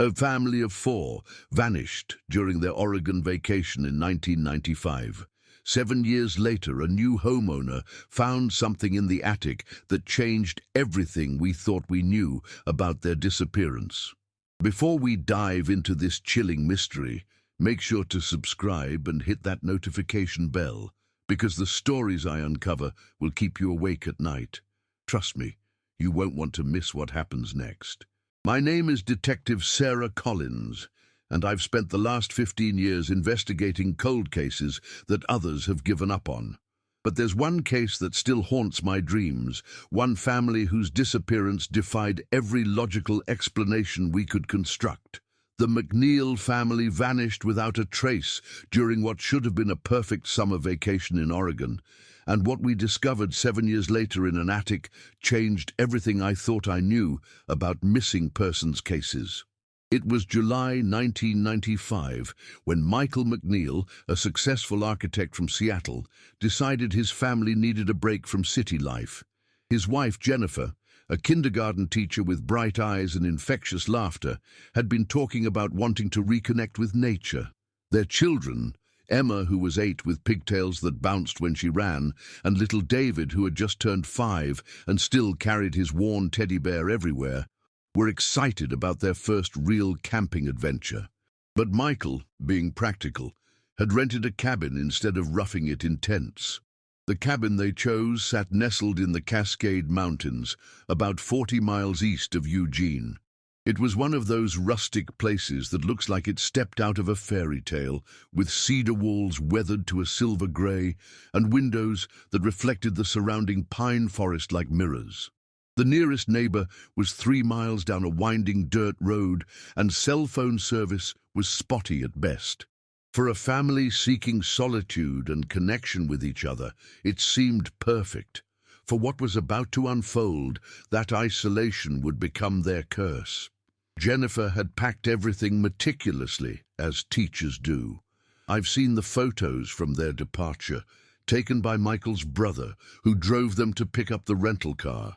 A family of four vanished during their Oregon vacation in 1995. 7 years later, a new homeowner found something in the attic that changed everything we thought we knew about their disappearance. Before we dive into this chilling mystery, make sure to subscribe and hit that notification bell, because the stories I uncover will keep you awake at night. Trust me, you won't want to miss what happens next. My name is Detective Sarah Collins, and I've spent the last 15 years investigating cold cases that others have given up on. But there's one case that still haunts my dreams, one family whose disappearance defied every logical explanation we could construct. The McNeil family vanished without a trace during what should have been a perfect summer vacation in Oregon, and what we discovered 7 years later in an attic changed everything I thought I knew about missing persons cases. It was July 1995 when Michael McNeil, a successful architect from Seattle, decided his family needed a break from city life. His wife, Jennifer, a kindergarten teacher with bright eyes and infectious laughter, had been talking about wanting to reconnect with nature. Their children, Emma, who was 8 with pigtails that bounced when she ran, and little David, who had just turned 5 and still carried his worn teddy bear everywhere, were excited about their first real camping adventure. But Michael, being practical, had rented a cabin instead of roughing it in tents. The cabin they chose sat nestled in the Cascade Mountains, about 40 miles east of Eugene. It was one of those rustic places that looks like it stepped out of a fairy tale, with cedar walls weathered to a silver gray and windows that reflected the surrounding pine forest like mirrors. The nearest neighbor was 3 miles down a winding dirt road, and cell phone service was spotty at best. For a family seeking solitude and connection with each other, it seemed perfect. For what was about to unfold, that isolation would become their curse. Jennifer had packed everything meticulously, as teachers do. I've seen the photos from their departure, taken by Michael's brother, who drove them to pick up the rental car.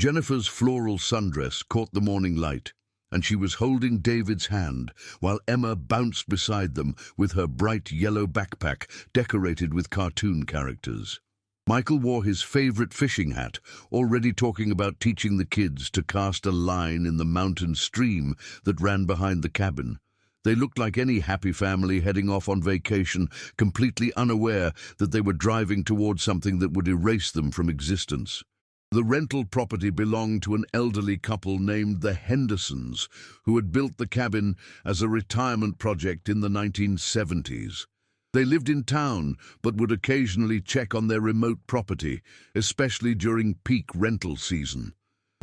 Jennifer's floral sundress caught the morning light, and she was holding David's hand while Emma bounced beside them with her bright yellow backpack decorated with cartoon characters. Michael wore his favorite fishing hat, already talking about teaching the kids to cast a line in the mountain stream that ran behind the cabin. They looked like any happy family heading off on vacation, completely unaware that they were driving towards something that would erase them from existence. The rental property belonged to an elderly couple named the Hendersons, who had built the cabin as a retirement project in the 1970s. They lived in town, but would occasionally check on their remote property, especially during peak rental season.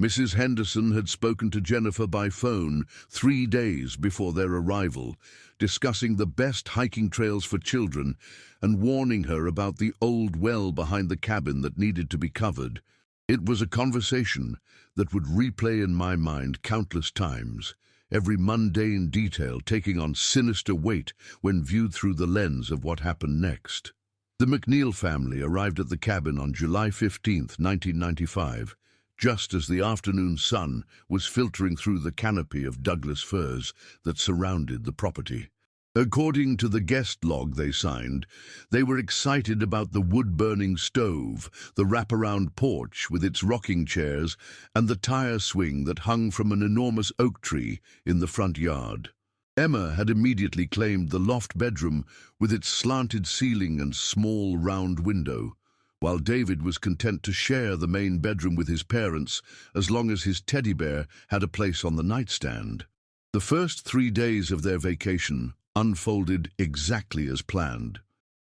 Mrs. Henderson had spoken to Jennifer by phone 3 days before their arrival, discussing the best hiking trails for children and warning her about the old well behind the cabin that needed to be covered. It was a conversation that would replay in my mind countless times, every mundane detail taking on sinister weight when viewed through the lens of what happened next. The McNeil family arrived at the cabin on July 15, 1995, just as the afternoon sun was filtering through the canopy of Douglas firs that surrounded the property. According to the guest log they signed, they were excited about the wood-burning stove, the wraparound porch with its rocking chairs, and the tire swing that hung from an enormous oak tree in the front yard. Emma had immediately claimed the loft bedroom with its slanted ceiling and small round window, while David was content to share the main bedroom with his parents as long as his teddy bear had a place on the nightstand. The first 3 days of their vacation unfolded exactly as planned.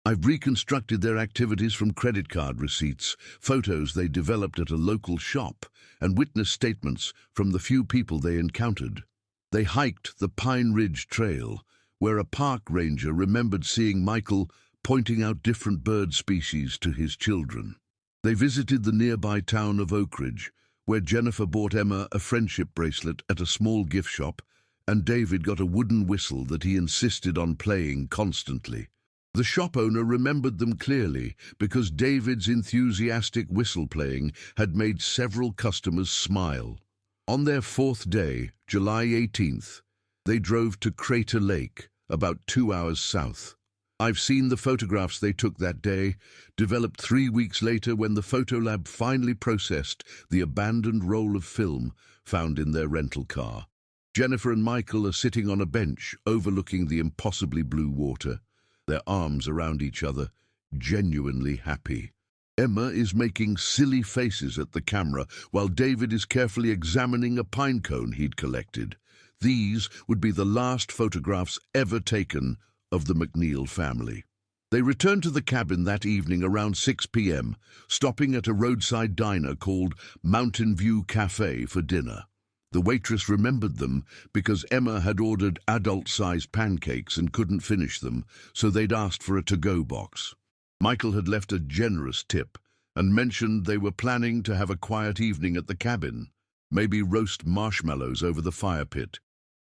I've reconstructed their activities from credit card receipts, photos they developed at a local shop, and witness statements from the few people they encountered. They hiked the Pine Ridge Trail, where a park ranger remembered seeing Michael pointing out different bird species to his children. They visited the nearby town of Oak Ridge, where Jennifer bought Emma a friendship bracelet at a small gift shop, and David got a wooden whistle that he insisted on playing constantly. The shop owner remembered them clearly because David's enthusiastic whistle playing had made several customers smile. On their 4th day, July 18th, They drove to Crater Lake, about 2 hours south. I've seen the photographs they took that day, developed 3 weeks later when the photolab finally processed the abandoned roll of film found in their rental car. Jennifer and Michael are sitting on a bench overlooking the impossibly blue water, their arms around each other, genuinely happy. Emma is making silly faces at the camera while David is carefully examining a pine cone he'd collected. These would be the last photographs ever taken of the McNeil family. They returned to the cabin that evening around 6 p.m., stopping at a roadside diner called Mountain View Cafe for dinner. The waitress remembered them because Emma had ordered adult-sized pancakes and couldn't finish them, so they'd asked for a to-go box. Michael had left a generous tip and mentioned they were planning to have a quiet evening at the cabin, maybe roast marshmallows over the fire pit.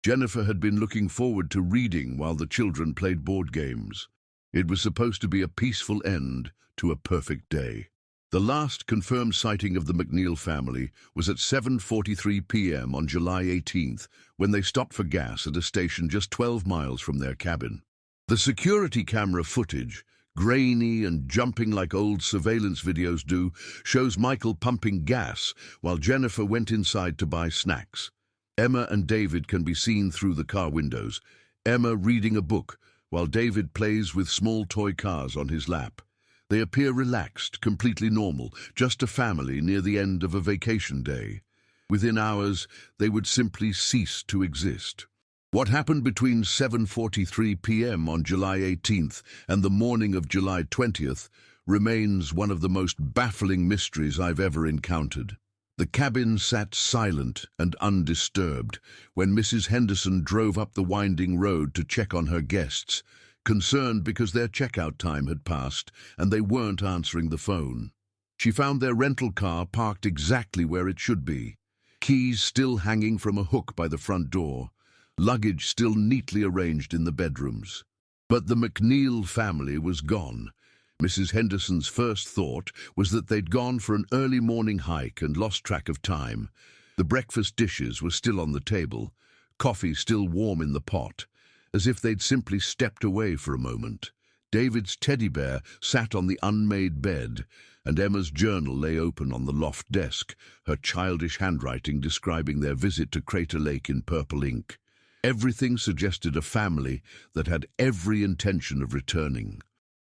Jennifer had been looking forward to reading while the children played board games. It was supposed to be a peaceful end to a perfect day. The last confirmed sighting of the McNeil family was at 7:43 p.m. on July 18th, when they stopped for gas at a station just 12 miles from their cabin. The security camera footage, grainy and jumping like old surveillance videos do, shows Michael pumping gas while Jennifer went inside to buy snacks. Emma and David can be seen through the car windows, Emma reading a book while David plays with small toy cars on his lap. They appear relaxed, completely normal, just a family near the end of a vacation day. Within hours, they would simply cease to exist. What happened between 7:43 p.m. on July 18th and the morning of July 20th remains one of the most baffling mysteries I've ever encountered. The cabin sat silent and undisturbed when Mrs. Henderson drove up the winding road to check on her guests, concerned because their checkout time had passed and they weren't answering the phone. She found their rental car parked exactly where it should be, keys still hanging from a hook by the front door, luggage still neatly arranged in the bedrooms. But the McNeil family was gone. Mrs. Henderson's first thought was that they'd gone for an early morning hike and lost track of time. The breakfast dishes were still on the table, coffee still warm in the pot, as if they'd simply stepped away for a moment. David's teddy bear sat on the unmade bed, and Emma's journal lay open on the loft desk, her childish handwriting describing their visit to Crater Lake in purple ink. Everything suggested a family that had every intention of returning.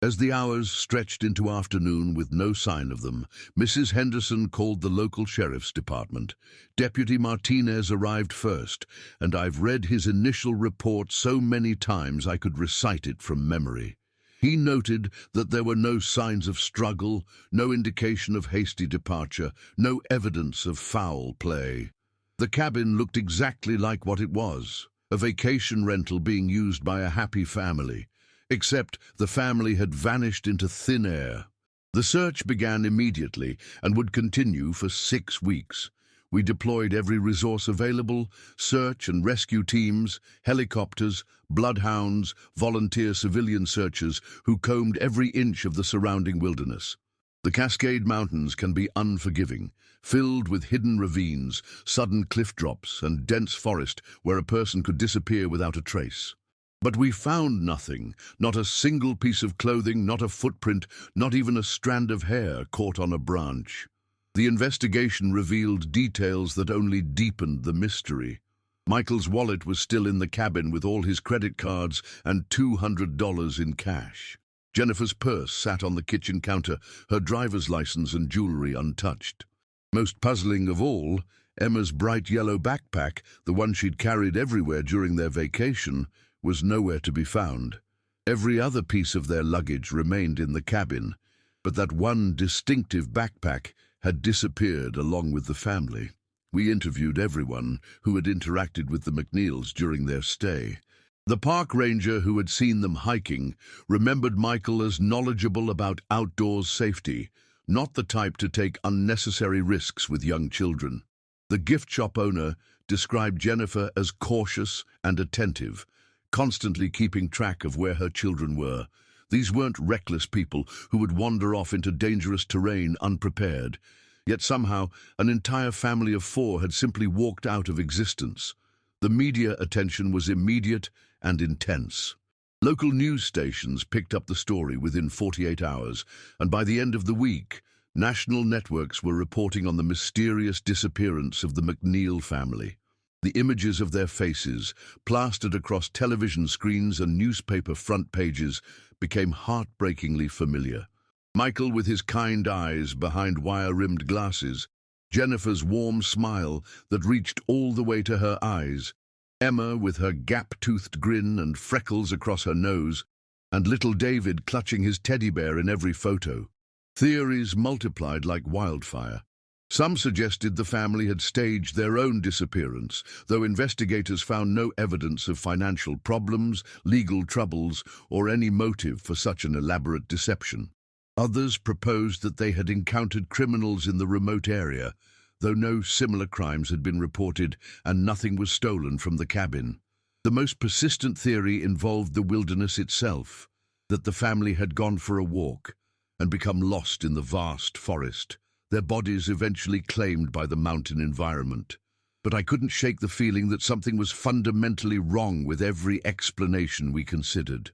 As the hours stretched into afternoon with no sign of them, Mrs. Henderson called the local sheriff's department. Deputy Martinez arrived first, and I've read his initial report so many times I could recite it from memory. He noted that there were no signs of struggle, no indication of hasty departure, no evidence of foul play. The cabin looked exactly like what it was, a vacation rental being used by a happy family. Except the family had vanished into thin air. The search began immediately and would continue for 6 weeks. We deployed every resource available, search and rescue teams, helicopters, bloodhounds, volunteer civilian searchers who combed every inch of the surrounding wilderness. The Cascade Mountains can be unforgiving, filled with hidden ravines, sudden cliff drops, and dense forest where a person could disappear without a trace. But we found nothing, not a single piece of clothing, not a footprint, not even a strand of hair caught on a branch. The investigation revealed details that only deepened the mystery. Michael's wallet was still in the cabin with all his credit cards and $200 in cash. Jennifer's purse sat on the kitchen counter, her driver's license and jewelry untouched. Most puzzling of all, Emma's bright yellow backpack, the one she'd carried everywhere during their vacation, was nowhere to be found. Every other piece of their luggage remained in the cabin, but that one distinctive backpack had disappeared along with the family. We interviewed everyone who had interacted with the McNeils during their stay. The park ranger who had seen them hiking remembered Michael as knowledgeable about outdoors safety, not the type to take unnecessary risks with young children. The gift shop owner described Jennifer as cautious and attentive, constantly keeping track of where her children were. These weren't reckless people who would wander off into dangerous terrain unprepared. Yet somehow, an entire family of 4 had simply walked out of existence. The media attention was immediate and intense. Local news stations picked up the story within 48 hours, and by the end of the week, national networks were reporting on the mysterious disappearance of the McNeil family. The images of their faces, plastered across television screens and newspaper front pages, became heartbreakingly familiar. Michael with his kind eyes behind wire-rimmed glasses, Jennifer's warm smile that reached all the way to her eyes, Emma with her gap-toothed grin and freckles across her nose, and little David clutching his teddy bear in every photo. Theories multiplied like wildfire. Some suggested the family had staged their own disappearance, though investigators found no evidence of financial problems, legal troubles, or any motive for such an elaborate deception. Others proposed that they had encountered criminals in the remote area, though no similar crimes had been reported and nothing was stolen from the cabin. The most persistent theory involved the wilderness itself, that the family had gone for a walk and become lost in the vast forest, their bodies eventually claimed by the mountain environment. But I couldn't shake the feeling that something was fundamentally wrong with every explanation we considered.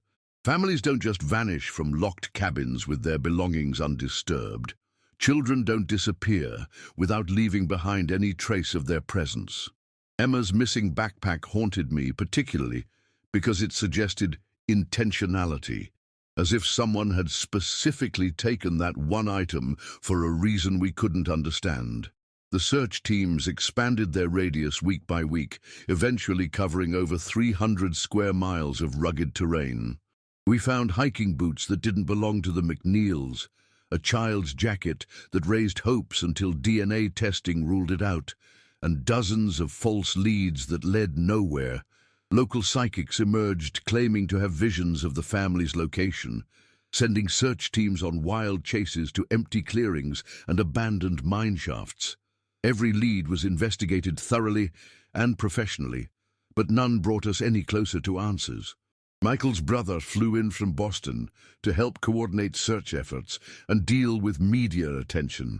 Families don't just vanish from locked cabins with their belongings undisturbed. Children don't disappear without leaving behind any trace of their presence. Emma's missing backpack haunted me particularly because it suggested intentionality, as if someone had specifically taken that one item for a reason we couldn't understand. The search teams expanded their radius week by week, eventually covering over 300 square miles of rugged terrain. We found hiking boots that didn't belong to the McNeils, a child's jacket that raised hopes until DNA testing ruled it out, and dozens of false leads that led nowhere. Local psychics emerged claiming to have visions of the family's location, sending search teams on wild chases to empty clearings and abandoned mine shafts. Every lead was investigated thoroughly and professionally, but none brought us any closer to answers. Michael's brother flew in from Boston to help coordinate search efforts and deal with media attention.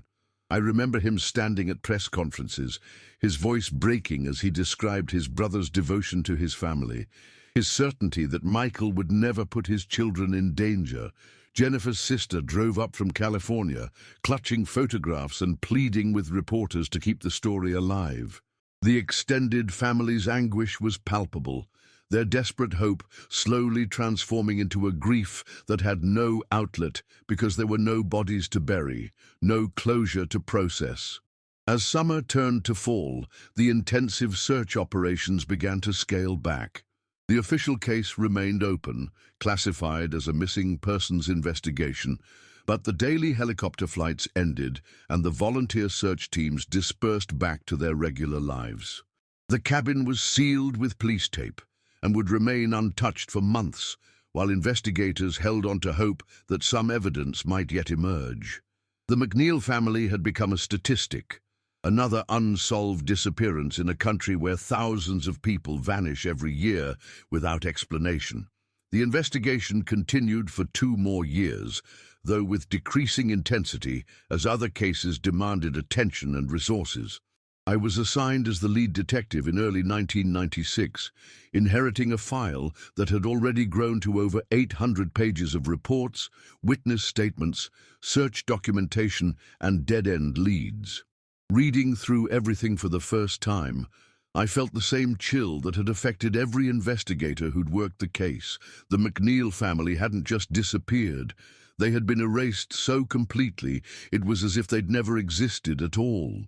I remember him standing at press conferences, his voice breaking as he described his brother's devotion to his family, his certainty that Michael would never put his children in danger. Jennifer's sister drove up from California, clutching photographs and pleading with reporters to keep the story alive. The extended family's anguish was palpable, their desperate hope slowly transforming into a grief that had no outlet because there were no bodies to bury, no closure to process. As summer turned to fall, the intensive search operations began to scale back. The official case remained open, classified as a missing persons investigation, but the daily helicopter flights ended and the volunteer search teams dispersed back to their regular lives. The cabin was sealed with police tape and would remain untouched for months, while investigators held on to hope that some evidence might yet emerge. The McNeil family had become a statistic, another unsolved disappearance in a country where thousands of people vanish every year without explanation. The investigation continued for 2 more years, though with decreasing intensity as other cases demanded attention and resources. I was assigned as the lead detective in early 1996, inheriting a file that had already grown to over 800 pages of reports, witness statements, search documentation, and dead-end leads. Reading through everything for the first time, I felt the same chill that had affected every investigator who'd worked the case. The McNeil family hadn't just disappeared. They had been erased so completely it was as if they'd never existed at all.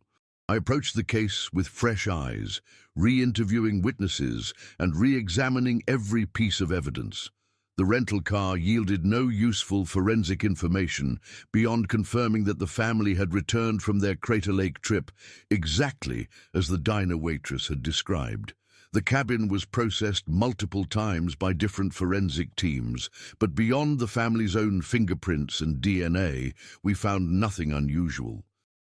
I approached the case with fresh eyes, re-interviewing witnesses and re-examining every piece of evidence. The rental car yielded no useful forensic information beyond confirming that the family had returned from their Crater Lake trip exactly as the diner waitress had described. The cabin was processed multiple times by different forensic teams, but beyond the family's own fingerprints and DNA, we found nothing unusual.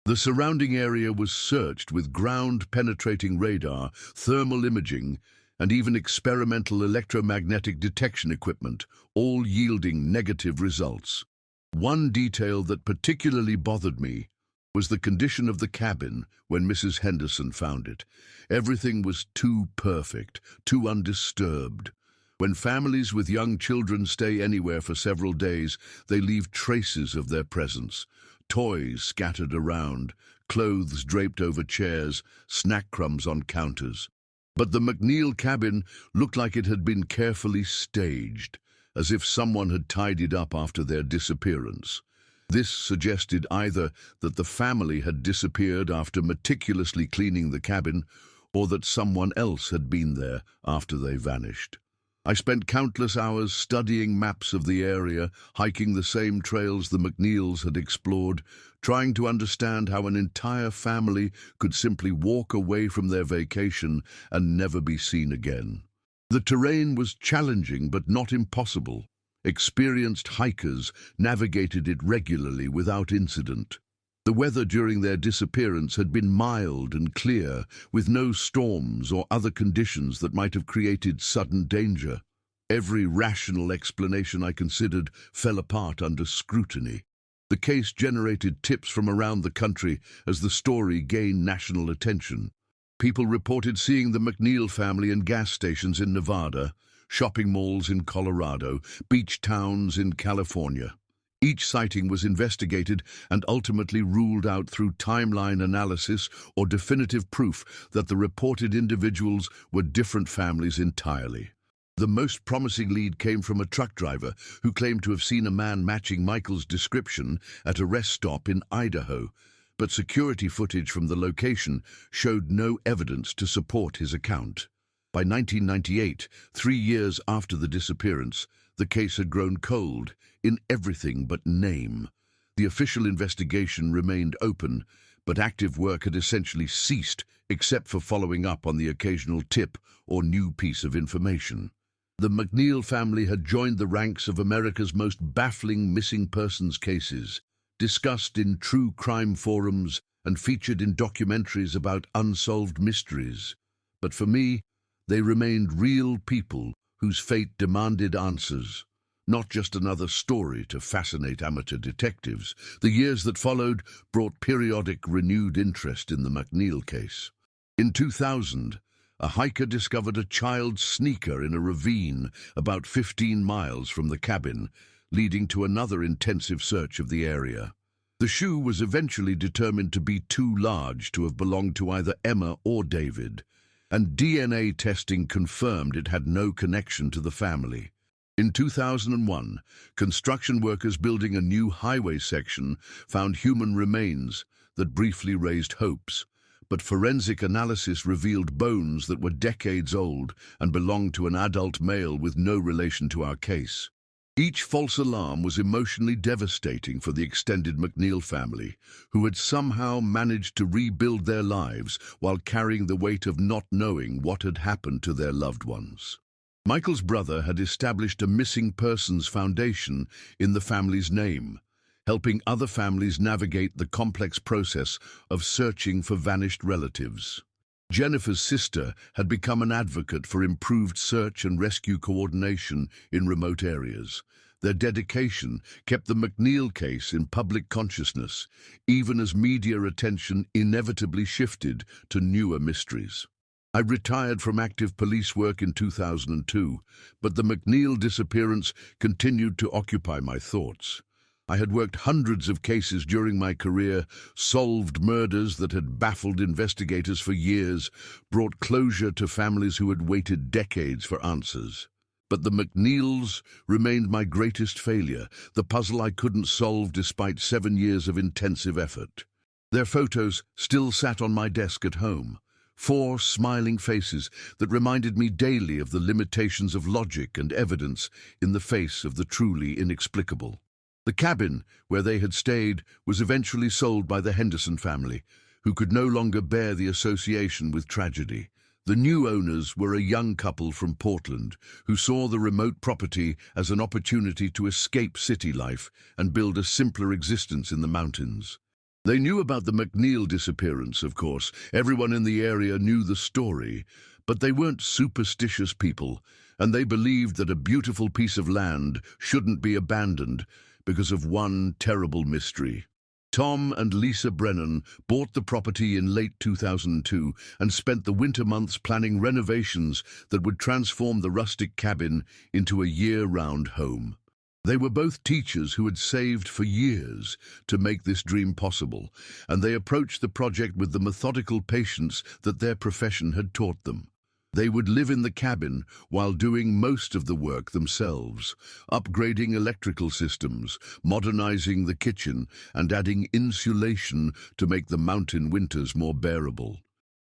The surrounding area was searched with ground-penetrating radar, thermal imaging, and even experimental electromagnetic detection equipment, all yielding negative results. One detail that particularly bothered me: was the condition of the cabin when Mrs. Henderson found it. Everything was too perfect, too undisturbed. When families with young children stay anywhere for several days, they leave traces of their presence. Toys scattered around, clothes draped over chairs, snack crumbs on counters. But the McNeil cabin looked like it had been carefully staged, as if someone had tidied up after their disappearance. This suggested either that the family had disappeared after meticulously cleaning the cabin, or that someone else had been there after they vanished. I spent countless hours studying maps of the area, hiking the same trails the McNeils had explored, trying to understand how an entire family could simply walk away from their vacation and never be seen again. The terrain was challenging but not impossible. Experienced hikers navigated it regularly without incident. The weather during their disappearance had been mild and clear, with no storms or other conditions that might have created sudden danger. Every rational explanation I considered fell apart under scrutiny. The case generated tips from around the country as the story gained national attention. People reported seeing the McNeil family in gas stations in Nevada, shopping malls in Colorado, beach towns in California. Each sighting was investigated and ultimately ruled out through timeline analysis or definitive proof that the reported individuals were different families entirely. The most promising lead came from a truck driver who claimed to have seen a man matching Michael's description at a rest stop in Idaho, but security footage from the location showed no evidence to support his account. By 1998, 3 years after the disappearance, the case had grown cold in everything but name. The official investigation remained open, but active work had essentially ceased except for following up on the occasional tip or new piece of information. The McNeil family had joined the ranks of America's most baffling missing persons cases, discussed in true crime forums and featured in documentaries about unsolved mysteries. But for me, they remained real people whose fate demanded answers, not just another story to fascinate amateur detectives. The years that followed brought periodic renewed interest in the McNeil case. In 2000, a hiker discovered a child's sneaker in a ravine about 15 miles from the cabin, leading to another intensive search of the area. The shoe was eventually determined to be too large to have belonged to either Emma or David, and DNA testing confirmed it had no connection to the family. In 2001, construction workers building a new highway section found human remains that briefly raised hopes, but forensic analysis revealed bones that were decades old and belonged to an adult male with no relation to our case. Each false alarm was emotionally devastating for the extended McNeil family, who had somehow managed to rebuild their lives while carrying the weight of not knowing what had happened to their loved ones. Michael's brother had established a missing persons foundation in the family's name, helping other families navigate the complex process of searching for vanished relatives. Jennifer's sister had become an advocate for improved search and rescue coordination in remote areas. Their dedication kept the McNeil case in public consciousness, even as media attention inevitably shifted to newer mysteries. I retired from active police work in 2002, but the McNeil disappearance continued to occupy my thoughts. I had worked hundreds of cases during my career, solved murders that had baffled investigators for years, brought closure to families who had waited decades for answers. But the McNeils remained my greatest failure, the puzzle I couldn't solve despite 7 years of intensive effort. Their photos still sat on my desk at home, 4 smiling faces that reminded me daily of the limitations of logic and evidence in the face of the truly inexplicable. The cabin where they had stayed was eventually sold by the Henderson family, who could no longer bear the association with tragedy. The new owners were a young couple from Portland who saw the remote property as an opportunity to escape city life and build a simpler existence in the mountains. They knew about the McNeil disappearance, of course. Everyone in the area knew the story, but they weren't superstitious people, and they believed that a beautiful piece of land shouldn't be abandoned because of one terrible mystery. Tom and Lisa Brennan bought the property in late 2002 and spent the winter months planning renovations that would transform the rustic cabin into a year-round home. They were both teachers who had saved for years to make this dream possible, and they approached the project with the methodical patience that their profession had taught them. They would live in the cabin while doing most of the work themselves, upgrading electrical systems, modernizing the kitchen, and adding insulation to make the mountain winters more bearable.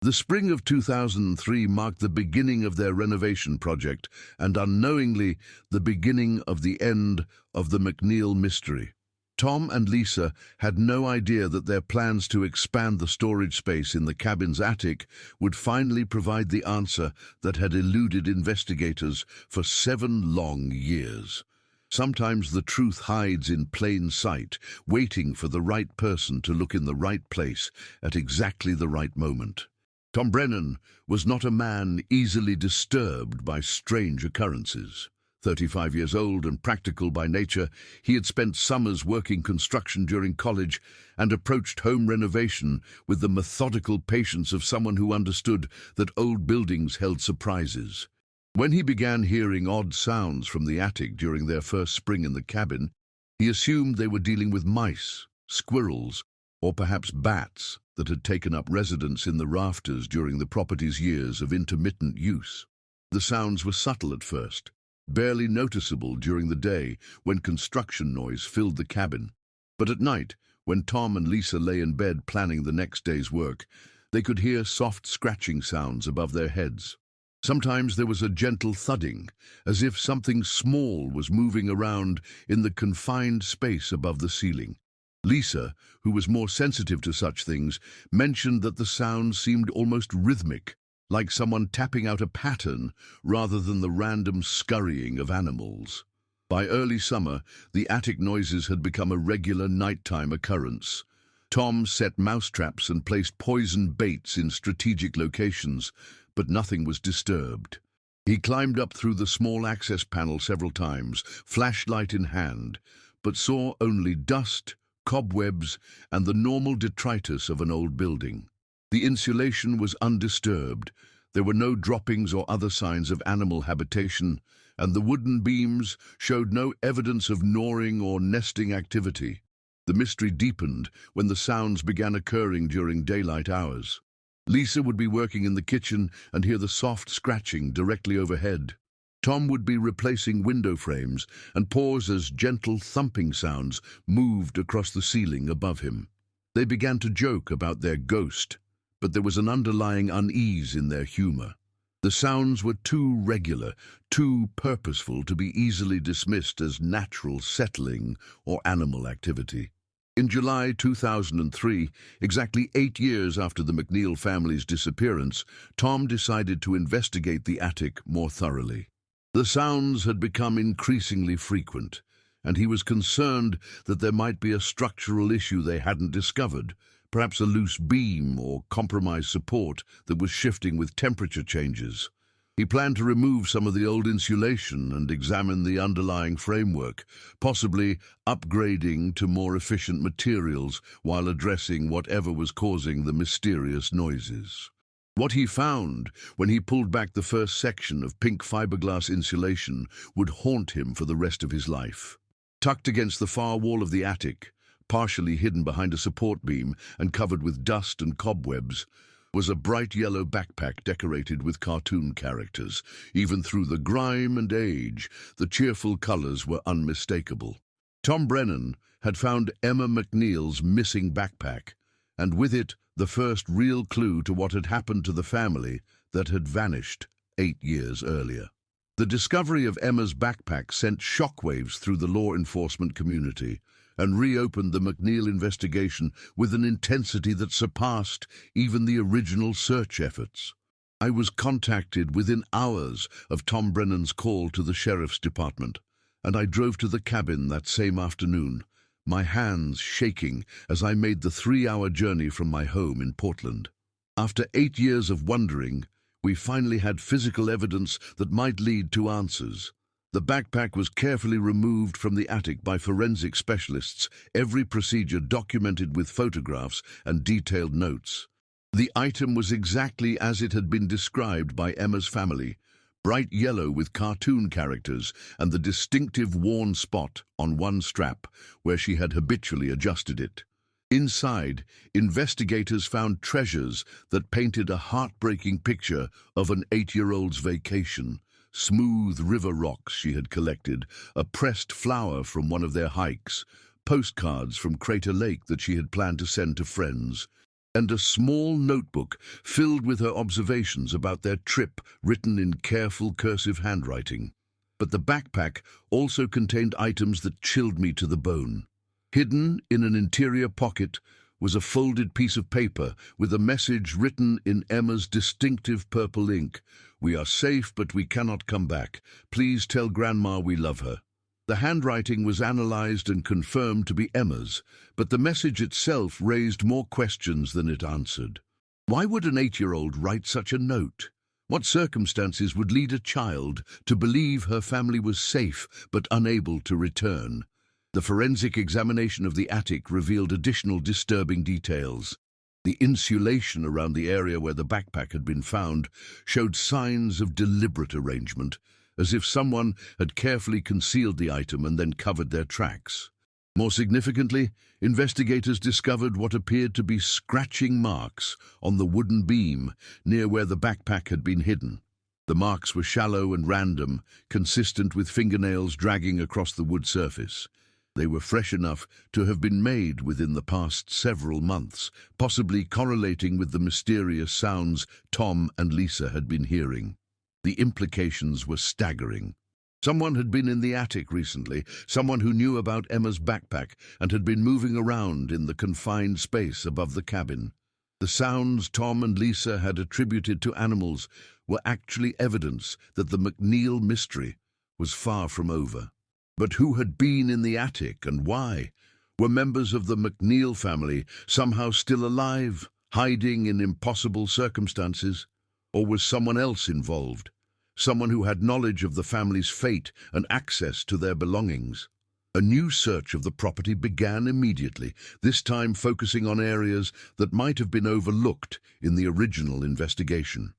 The spring of 2003 marked the beginning of their renovation project and, unknowingly, the beginning of the end of the McNeil mystery. Tom and Lisa had no idea that their plans to expand the storage space in the cabin's attic would finally provide the answer that had eluded investigators for 7 long years. Sometimes the truth hides in plain sight, waiting for the right person to look in the right place at exactly the right moment. Tom Brennan was not a man easily disturbed by strange occurrences. 35 years old and practical by nature, he had spent summers working construction during college and approached home renovation with the methodical patience of someone who understood that old buildings held surprises. When he began hearing odd sounds from the attic during their first spring in the cabin, he assumed they were dealing with mice, squirrels, or perhaps bats that had taken up residence in the rafters during the property's years of intermittent use. The sounds were subtle at first, barely noticeable during the day when construction noise filled the cabin. But at night, when Tom and Lisa lay in bed planning the next day's work, they could hear soft scratching sounds above their heads. Sometimes there was a gentle thudding, as if something small was moving around in the confined space above the ceiling. Lisa, who was more sensitive to such things, mentioned that the sounds seemed almost rhythmic, like someone tapping out a pattern rather than the random scurrying of animals. By early summer, the attic noises had become a regular nighttime occurrence. Tom set mousetraps and placed poison baits in strategic locations, but nothing was disturbed. He climbed up through the small access panel several times, flashlight in hand, but saw only dust, cobwebs, and the normal detritus of an old building. The insulation was undisturbed, there were no droppings or other signs of animal habitation, and the wooden beams showed no evidence of gnawing or nesting activity. The mystery deepened when the sounds began occurring during daylight hours. Lisa would be working in the kitchen and hear the soft scratching directly overhead. Tom would be replacing window frames and pause as gentle thumping sounds moved across the ceiling above him. They began to joke about their ghost, but there was an underlying unease in their humor. The sounds were too regular, too purposeful to be easily dismissed as natural settling or animal activity. In July 2003, exactly 8 years after the McNeil family's disappearance, Tom decided to investigate the attic more thoroughly. The sounds had become increasingly frequent, and he was concerned that there might be a structural issue they hadn't discovered, perhaps a loose beam or compromised support that was shifting with temperature changes. He planned to remove some of the old insulation and examine the underlying framework, possibly upgrading to more efficient materials while addressing whatever was causing the mysterious noises. What he found when he pulled back the first section of pink fiberglass insulation would haunt him for the rest of his life. Tucked against the far wall of the attic, partially hidden behind a support beam and covered with dust and cobwebs, was a bright yellow backpack decorated with cartoon characters. Even through the grime and age, the cheerful colors were unmistakable. Tom Brennan had found Emma McNeil's missing backpack, and with it the first real clue to what had happened to the family that had vanished 8 years earlier. The discovery of Emma's backpack sent shockwaves through the law enforcement community and reopened the McNeil investigation with an intensity that surpassed even the original search efforts. I was contacted within hours of Tom Brennan's call to the sheriff's department, and I drove to the cabin that same afternoon, my hands shaking as I made the 3-hour journey from my home in Portland. After 8 years of wondering, we finally had physical evidence that might lead to answers. The backpack was carefully removed from the attic by forensic specialists, every procedure documented with photographs and detailed notes. The item was exactly as it had been described by Emma's family, bright yellow with cartoon characters and the distinctive worn spot on one strap where she had habitually adjusted it. Inside, investigators found treasures that painted a heartbreaking picture of an 8-year-old's vacation. Smooth river rocks she had collected, a pressed flower from one of their hikes, postcards from Crater Lake that she had planned to send to friends, and a small notebook filled with her observations about their trip written in careful cursive handwriting. But the backpack also contained items that chilled me to the bone. Hidden in an interior pocket was a folded piece of paper with a message written in Emma's distinctive purple ink. "We are safe, but we cannot come back. Please tell Grandma we love her." The handwriting was analyzed and confirmed to be Emma's, but the message itself raised more questions than it answered. Why would an 8-year-old write such a note? What circumstances would lead a child to believe her family was safe but unable to return? The forensic examination of the attic revealed additional disturbing details. The insulation around the area where the backpack had been found showed signs of deliberate arrangement, as if someone had carefully concealed the item and then covered their tracks. More significantly, investigators discovered what appeared to be scratching marks on the wooden beam near where the backpack had been hidden. The marks were shallow and random, consistent with fingernails dragging across the wood surface. They were fresh enough to have been made within the past several months, possibly correlating with the mysterious sounds Tom and Lisa had been hearing. The implications were staggering. Someone had been in the attic recently, someone who knew about Emma's backpack and had been moving around in the confined space above the cabin. The sounds Tom and Lisa had attributed to animals were actually evidence that the McNeil mystery was far from over. But who had been in the attic and why? Were members of the McNeil family somehow still alive, hiding in impossible circumstances? Or was someone else involved? Someone who had knowledge of the family's fate and access to their belongings? A new search of the property began immediately, this time focusing on areas that might have been overlooked in the original investigation.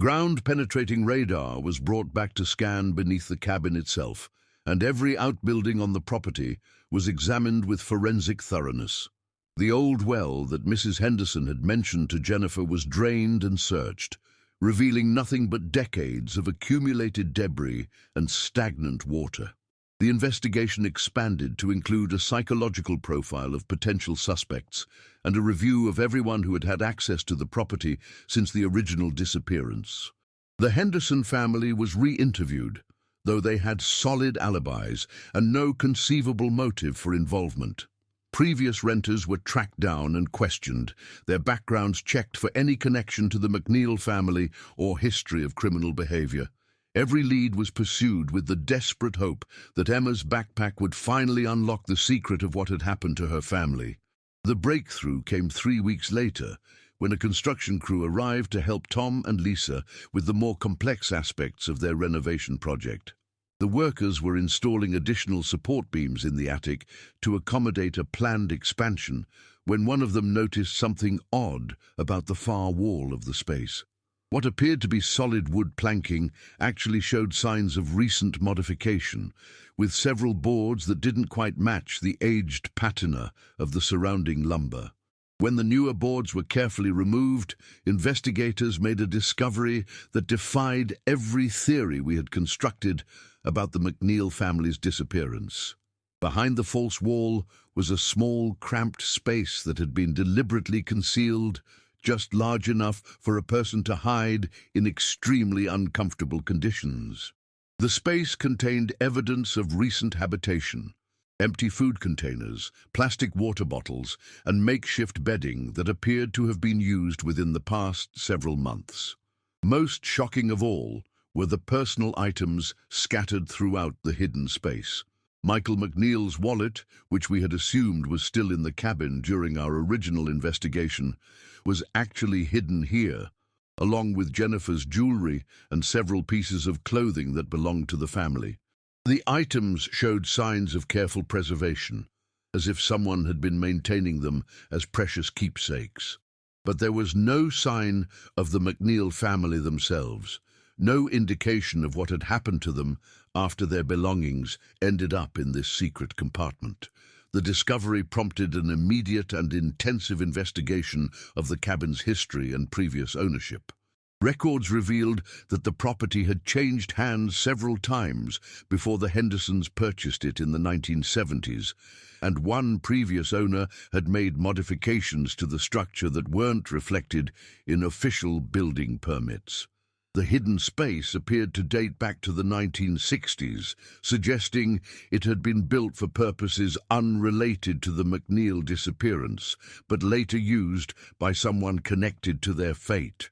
Ground-penetrating radar was brought back to scan beneath the cabin itself, and every outbuilding on the property was examined with forensic thoroughness. The old well that Mrs. Henderson had mentioned to Jennifer was drained and searched, revealing nothing but decades of accumulated debris and stagnant water. The investigation expanded to include a psychological profile of potential suspects and a review of everyone who had had access to the property since the original disappearance. The Henderson family was re-interviewed, though they had solid alibis and no conceivable motive for involvement. Previous renters were tracked down and questioned, their backgrounds checked for any connection to the McNeil family or history of criminal behavior. Every lead was pursued with the desperate hope that Emma's backpack would finally unlock the secret of what had happened to her family. The breakthrough came 3 weeks later, when a construction crew arrived to help Tom and Lisa with the more complex aspects of their renovation project. The workers were installing additional support beams in the attic to accommodate a planned expansion when one of them noticed something odd about the far wall of the space. What appeared to be solid wood planking actually showed signs of recent modification, with several boards that didn't quite match the aged patina of the surrounding lumber. When the newer boards were carefully removed, investigators made a discovery that defied every theory we had constructed about the McNeil family's disappearance. Behind the false wall was a small, cramped space that had been deliberately concealed, just large enough for a person to hide in extremely uncomfortable conditions. The space contained evidence of recent habitation: empty food containers, plastic water bottles, and makeshift bedding that appeared to have been used within the past several months. Most shocking of all were the personal items scattered throughout the hidden space. Michael McNeil's wallet, which we had assumed was still in the cabin during our original investigation, was actually hidden here, along with Jennifer's jewelry and several pieces of clothing that belonged to the family. The items showed signs of careful preservation, as if someone had been maintaining them as precious keepsakes. But there was no sign of the McNeil family themselves, no indication of what had happened to them after their belongings ended up in this secret compartment. The discovery prompted an immediate and intensive investigation of the cabin's history and previous ownership. Records revealed that the property had changed hands several times before the Hendersons purchased it in the 1970s, and one previous owner had made modifications to the structure that weren't reflected in official building permits. The hidden space appeared to date back to the 1960s, suggesting it had been built for purposes unrelated to the McNeil disappearance, but later used by someone connected to their fate.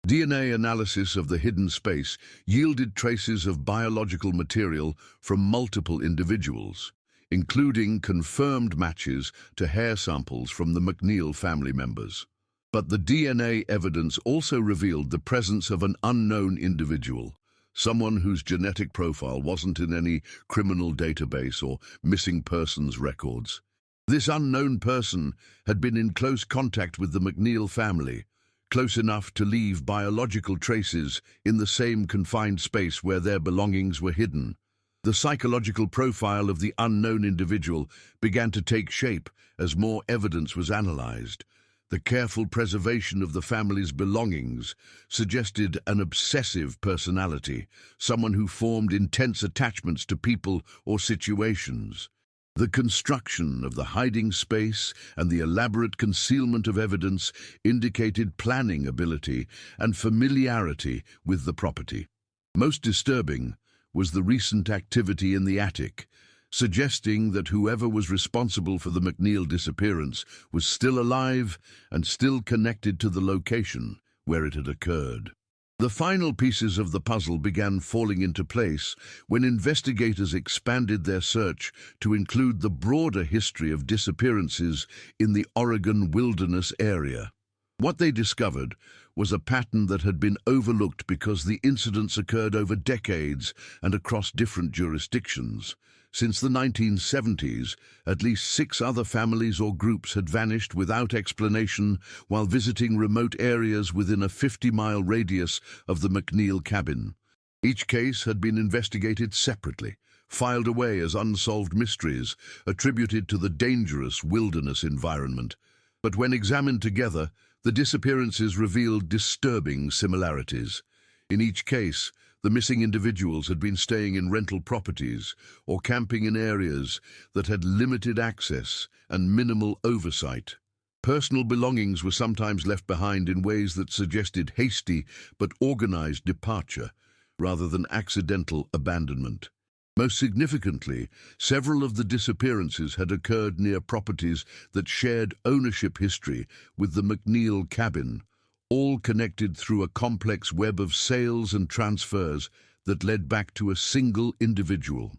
DNA analysis of the hidden space yielded traces of biological material from multiple individuals, including confirmed matches to hair samples from the McNeil family members. But the DNA evidence also revealed the presence of an unknown individual, someone whose genetic profile wasn't in any criminal database or missing persons records. This unknown person had been in close contact with the McNeil family, close enough to leave biological traces in the same confined space where their belongings were hidden. The psychological profile of the unknown individual began to take shape as more evidence was analyzed. The careful preservation of the family's belongings suggested an obsessive personality, someone who formed intense attachments to people or situations. The construction of the hiding space and the elaborate concealment of evidence indicated planning ability and familiarity with the property. Most disturbing was the recent activity in the attic, suggesting that whoever was responsible for the McNeil disappearance was still alive and still connected to the location where it had occurred. The final pieces of the puzzle began falling into place when investigators expanded their search to include the broader history of disappearances in the Oregon wilderness area. What they discovered was a pattern that had been overlooked because the incidents occurred over decades and across different jurisdictions. Since the 1970s, at least 6 other families or groups had vanished without explanation while visiting remote areas within a 50-mile radius of the McNeil cabin. Each case had been investigated separately, filed away as unsolved mysteries, attributed to the dangerous wilderness environment. But when examined together, the disappearances revealed disturbing similarities. In each case, the missing individuals had been staying in rental properties or camping in areas that had limited access and minimal oversight. Personal belongings were sometimes left behind in ways that suggested hasty but organized departure, rather than accidental abandonment. Most significantly, several of the disappearances had occurred near properties that shared ownership history with the McNeil cabin, all connected through a complex web of sales and transfers that led back to a single individual.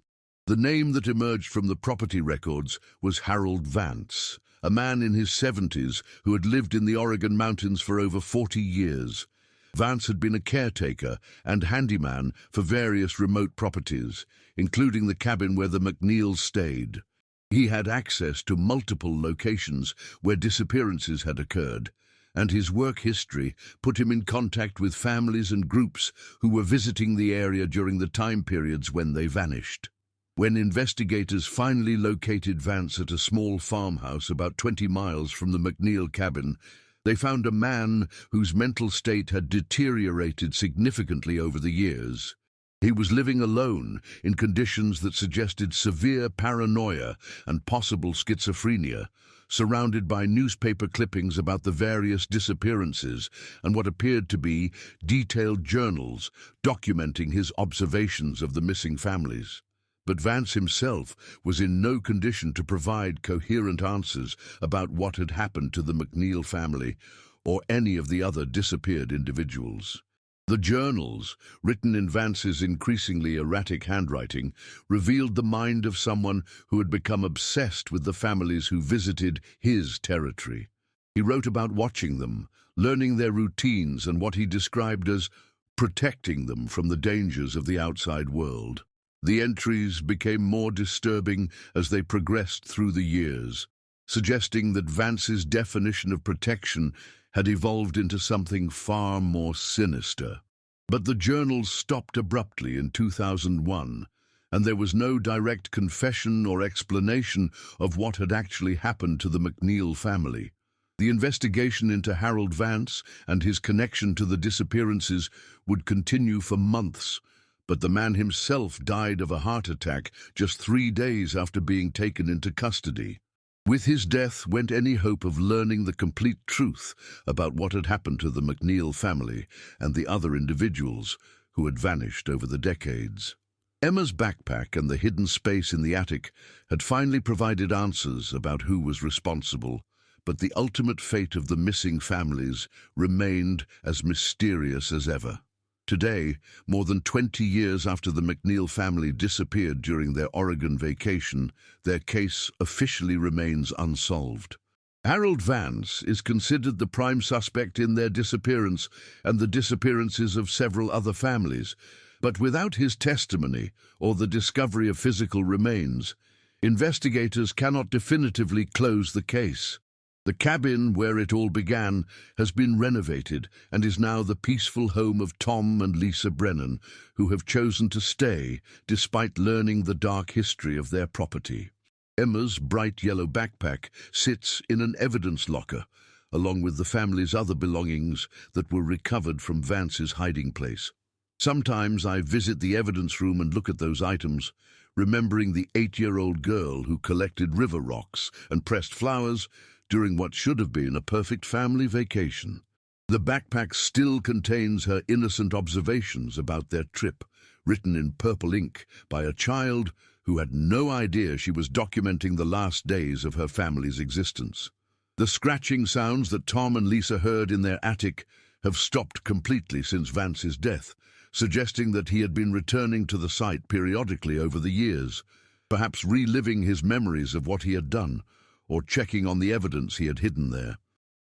The name that emerged from the property records was Harold Vance, a man in his 70s who had lived in the Oregon mountains for over 40 years. Vance had been a caretaker and handyman for various remote properties, including the cabin where the McNeils stayed. He had access to multiple locations where disappearances had occurred, and his work history put him in contact with families and groups who were visiting the area during the time periods when they vanished. When investigators finally located Vance at a small farmhouse about 20 miles from the McNeil cabin, they found a man whose mental state had deteriorated significantly over the years. He was living alone in conditions that suggested severe paranoia and possible schizophrenia, surrounded by newspaper clippings about the various disappearances and what appeared to be detailed journals documenting his observations of the missing families. But Vance himself was in no condition to provide coherent answers about what had happened to the McNeil family or any of the other disappeared individuals. The journals, written in Vance's increasingly erratic handwriting, revealed the mind of someone who had become obsessed with the families who visited his territory. He wrote about watching them, learning their routines and what he described as protecting them from the dangers of the outside world. The entries became more disturbing as they progressed through the years, suggesting that Vance's definition of protection had evolved into something far more sinister. But the journals stopped abruptly in 2001, and there was no direct confession or explanation of what had actually happened to the McNeil family. The investigation into Harold Vance and his connection to the disappearances would continue for months, but the man himself died of a heart attack just 3 days after being taken into custody. With his death went any hope of learning the complete truth about what had happened to the McNeil family and the other individuals who had vanished over the decades. Emma's backpack and the hidden space in the attic had finally provided answers about who was responsible, but the ultimate fate of the missing families remained as mysterious as ever. Today, more than 20 years after the McNeil family disappeared during their Oregon vacation, their case officially remains unsolved. Harold Vance is considered the prime suspect in their disappearance and the disappearances of several other families, but without his testimony or the discovery of physical remains, investigators cannot definitively close the case. The cabin where it all began has been renovated and is now the peaceful home of Tom and Lisa Brennan, who have chosen to stay despite learning the dark history of their property. Emma's bright yellow backpack sits in an evidence locker, along with the family's other belongings that were recovered from Vance's hiding place. Sometimes I visit the evidence room and look at those items, remembering the 8-year-old girl who collected river rocks and pressed flowers during what should have been a perfect family vacation. The backpack still contains her innocent observations about their trip, written in purple ink by a child who had no idea she was documenting the last days of her family's existence. The scratching sounds that Tom and Lisa heard in their attic have stopped completely since Vance's death, suggesting that he had been returning to the site periodically over the years, perhaps reliving his memories of what he had done, or checking on the evidence he had hidden there.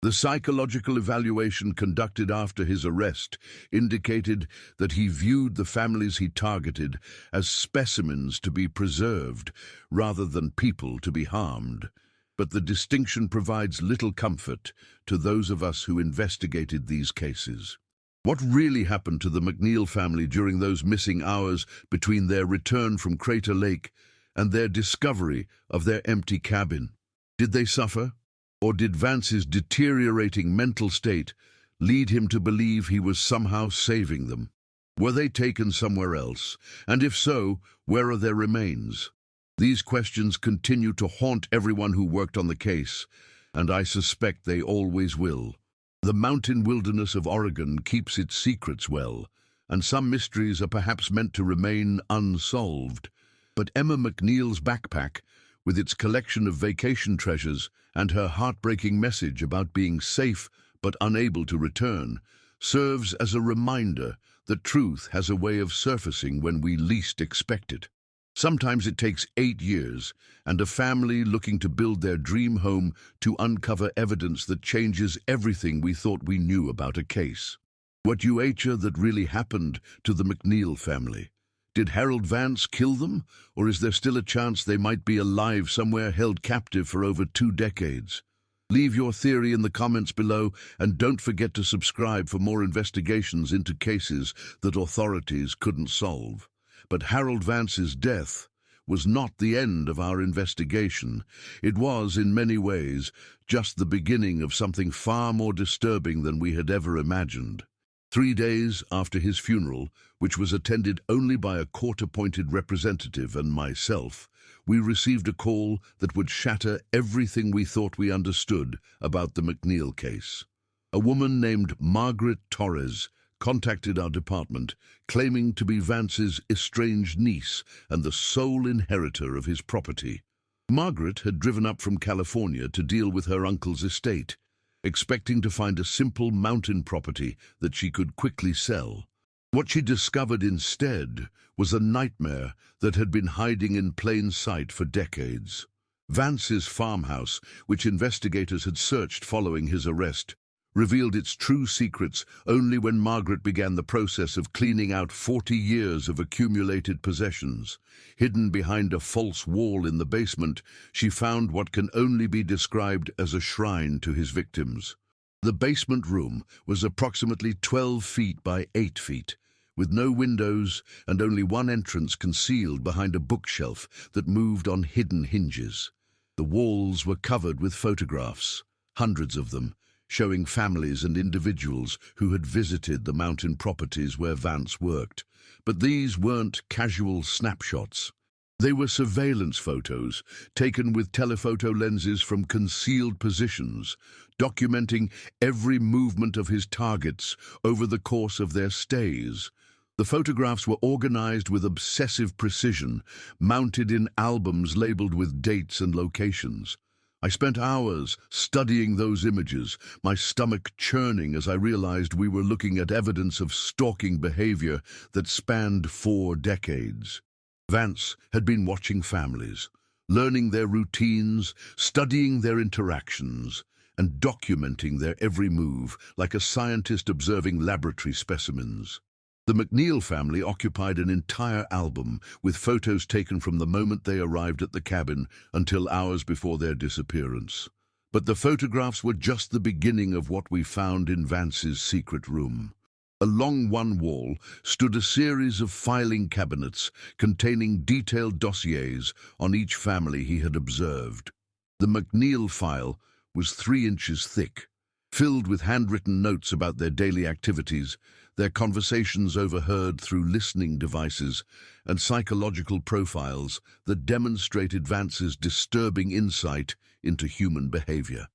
The psychological evaluation conducted after his arrest indicated that he viewed the families he targeted as specimens to be preserved rather than people to be harmed. But the distinction provides little comfort to those of us who investigated these cases. What really happened to the McNeil family during those missing hours between their return from Crater Lake and their discovery of their empty cabin? Did they suffer, or did Vance's deteriorating mental state lead him to believe he was somehow saving them? Were they taken somewhere else? And if so, where are their remains? These questions continue to haunt everyone who worked on the case, and I suspect they always will. The mountain wilderness of Oregon keeps its secrets well, and some mysteries are perhaps meant to remain unsolved. But Emma McNeil's backpack, with its collection of vacation treasures and her heartbreaking message about being safe but unable to return, serves as a reminder that truth has a way of surfacing when we least expect it. Sometimes it takes 8 years and a family looking to build their dream home to uncover evidence that changes everything we thought we knew about a case. What that really happened to the McNeil family? Did Harold Vance kill them, or is there still a chance they might be alive somewhere held captive for over 2 decades? Leave your theory in the comments below, and don't forget to subscribe for more investigations into cases that authorities couldn't solve. But Harold Vance's death was not the end of our investigation. It was, in many ways, just the beginning of something far more disturbing than we had ever imagined. 3 days after his funeral, which was attended only by a court-appointed representative and myself, we received a call that would shatter everything we thought we understood about the McNeil case. A woman named Margaret Torres contacted our department, claiming to be Vance's estranged niece and the sole inheritor of his property. Margaret had driven up from California to deal with her uncle's estate, expecting to find a simple mountain property that she could quickly sell. What she discovered instead was a nightmare that had been hiding in plain sight for decades. Vance's farmhouse, which investigators had searched following his arrest, revealed its true secrets only when Margaret began the process of cleaning out 40 years of accumulated possessions. Hidden behind a false wall in the basement, she found what can only be described as a shrine to his victims. The basement room was approximately 12 feet by 8 feet, with no windows and only one entrance concealed behind a bookshelf that moved on hidden hinges. The walls were covered with photographs, hundreds of them, showing families and individuals who had visited the mountain properties where Vance worked. But these weren't casual snapshots. They were surveillance photos taken with telephoto lenses from concealed positions, documenting every movement of his targets over the course of their stays. The photographs were organized with obsessive precision, mounted in albums labeled with dates and locations. I spent hours studying those images, my stomach churning as I realized we were looking at evidence of stalking behavior that spanned 4 decades. Vance had been watching families, learning their routines, studying their interactions, and documenting their every move like a scientist observing laboratory specimens. The McNeil family occupied an entire album with photos taken from the moment they arrived at the cabin until hours before their disappearance. But the photographs were just the beginning of what we found in Vance's secret room. Along one wall stood a series of filing cabinets containing detailed dossiers on each family he had observed. The McNeil file was 3 inches thick, filled with handwritten notes about their daily activities, their conversations overheard through listening devices, and psychological profiles that demonstrated Vance's disturbing insight into human behavior.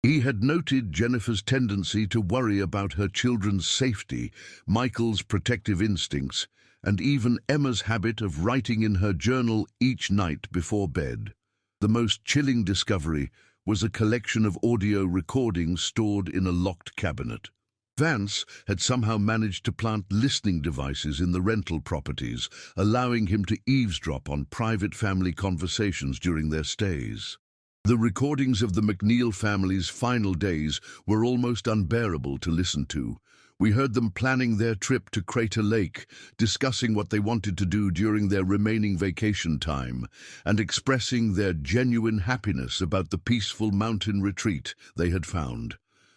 He had noted Jennifer's tendency to worry about her children's safety, Michael's protective instincts, and even Emma's habit of writing in her journal each night before bed. The most chilling discovery was a collection of audio recordings stored in a locked cabinet. Vance had somehow managed to plant listening devices in the rental properties, allowing him to eavesdrop on private family conversations during their stays. The recordings of the McNeil family's final days were almost unbearable to listen to. We heard them planning their trip to Crater Lake, discussing what they wanted to do during their remaining vacation time, and expressing their genuine happiness about the peaceful mountain retreat they had found.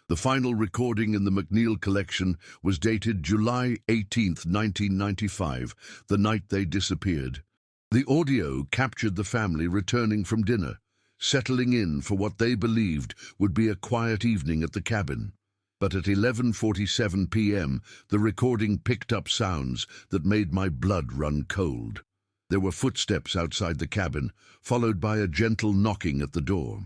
The final recording in the McNeil collection was dated July 18, 1995, the night they disappeared. The audio captured the family returning from dinner, settling in for what they believed would be a quiet evening at the cabin. But at 11:47 p.m., the recording picked up sounds that made my blood run cold. There were footsteps outside the cabin, followed by a gentle knocking at the door.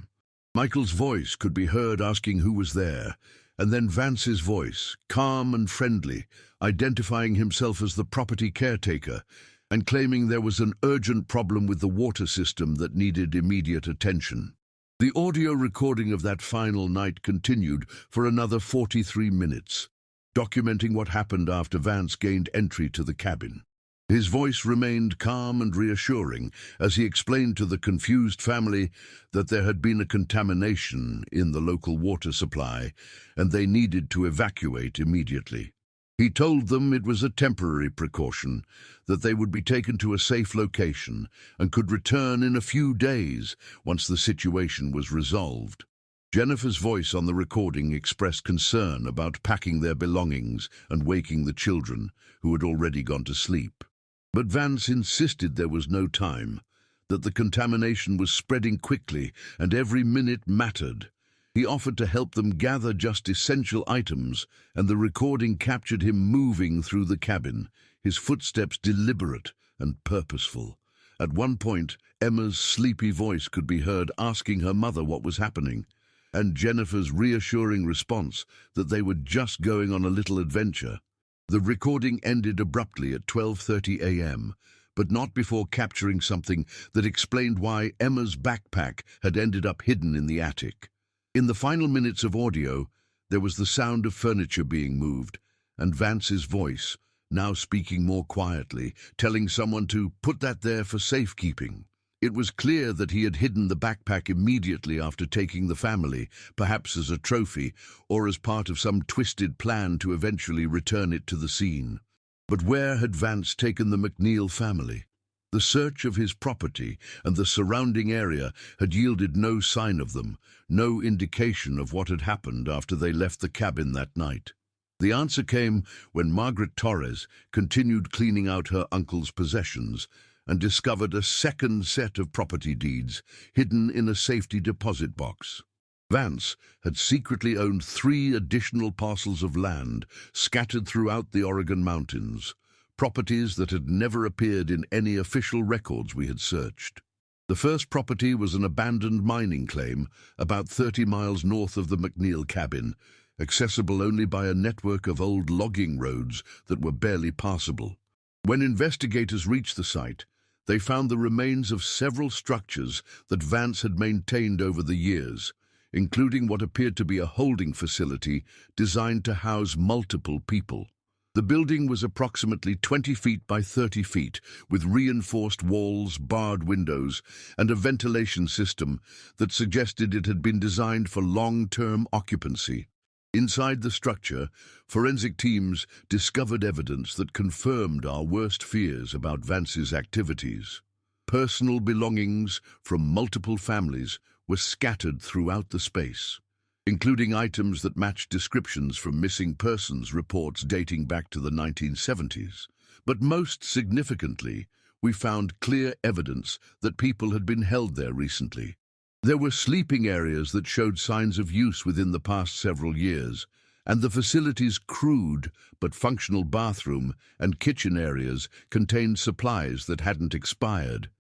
Michael's voice could be heard asking who was there, and then Vance's voice, calm and friendly, identifying himself as the property caretaker and claiming there was an urgent problem with the water system that needed immediate attention. The audio recording of that final night continued for another 43 minutes, documenting what happened after Vance gained entry to the cabin. His voice remained calm and reassuring as he explained to the confused family that there had been a contamination in the local water supply and they needed to evacuate immediately. He told them it was a temporary precaution, that they would be taken to a safe location and could return in a few days once the situation was resolved. Jennifer's voice on the recording expressed concern about packing their belongings and waking the children, who had already gone to sleep. But Vance insisted there was no time, that the contamination was spreading quickly and every minute mattered. He offered to help them gather just essential items, and the recording captured him moving through the cabin, his footsteps deliberate and purposeful. At one point, Emma's sleepy voice could be heard asking her mother what was happening, and Jennifer's reassuring response that they were just going on a little adventure. The recording ended abruptly at 12:30 a.m., but not before capturing something that explained why Emma's backpack had ended up hidden in the attic. In the final minutes of audio, there was the sound of furniture being moved, and Vance's voice, now speaking more quietly, telling someone to put that there for safekeeping. It was clear that he had hidden the backpack immediately after taking the family, perhaps as a trophy or as part of some twisted plan to eventually return it to the scene. But where had Vance taken the McNeil family? The search of his property and the surrounding area had yielded no sign of them, no indication of what had happened after they left the cabin that night. The answer came when Margaret Torres continued cleaning out her uncle's possessions and discovered a second set of property deeds hidden in a safety deposit box. Vance had secretly owned 3 additional parcels of land scattered throughout the Oregon mountains, properties that had never appeared in any official records we had searched. The first property was an abandoned mining claim about 30 miles north of the McNeil cabin, accessible only by a network of old logging roads that were barely passable. When investigators reached the site, they found the remains of several structures that Vance had maintained over the years, including what appeared to be a holding facility designed to house multiple people. The building was approximately 20 feet by 30 feet, with reinforced walls, barred windows, and a ventilation system that suggested it had been designed for long-term occupancy. Inside the structure, forensic teams discovered evidence that confirmed our worst fears about Vance's activities. Personal belongings from multiple families were scattered throughout the space, including items that matched descriptions from missing persons reports dating back to the 1970s. But most significantly, we found clear evidence that people had been held there recently. There were sleeping areas that showed signs of use within the past several years, and the facility's crude but functional bathroom and kitchen areas contained supplies that hadn't expired.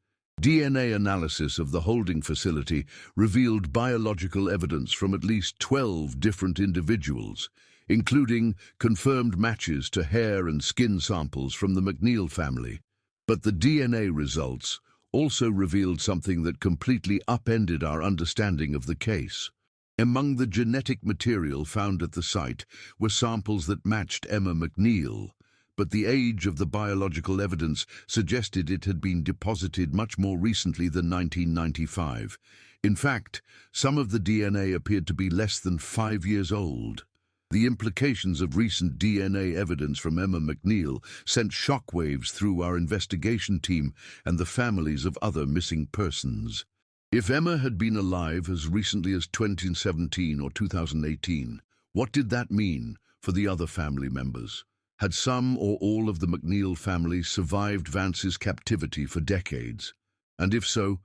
DNA analysis of the holding facility revealed biological evidence from at least 12 different individuals, including confirmed matches to hair and skin samples from the McNeil family. But the DNA results also revealed something that completely upended our understanding of the case. Among the genetic material found at the site were samples that matched Emma McNeil, but the age of the biological evidence suggested it had been deposited much more recently than 1995. In fact, some of the DNA appeared to be less than 5 years old. The implications of recent DNA evidence from Emma McNeil sent shockwaves through our investigation team and the families of other missing persons. If Emma had been alive as recently as 2017 or 2018, what did that mean for the other family members? Had some or all of the McNeil family survived Vance's captivity for decades? And if so,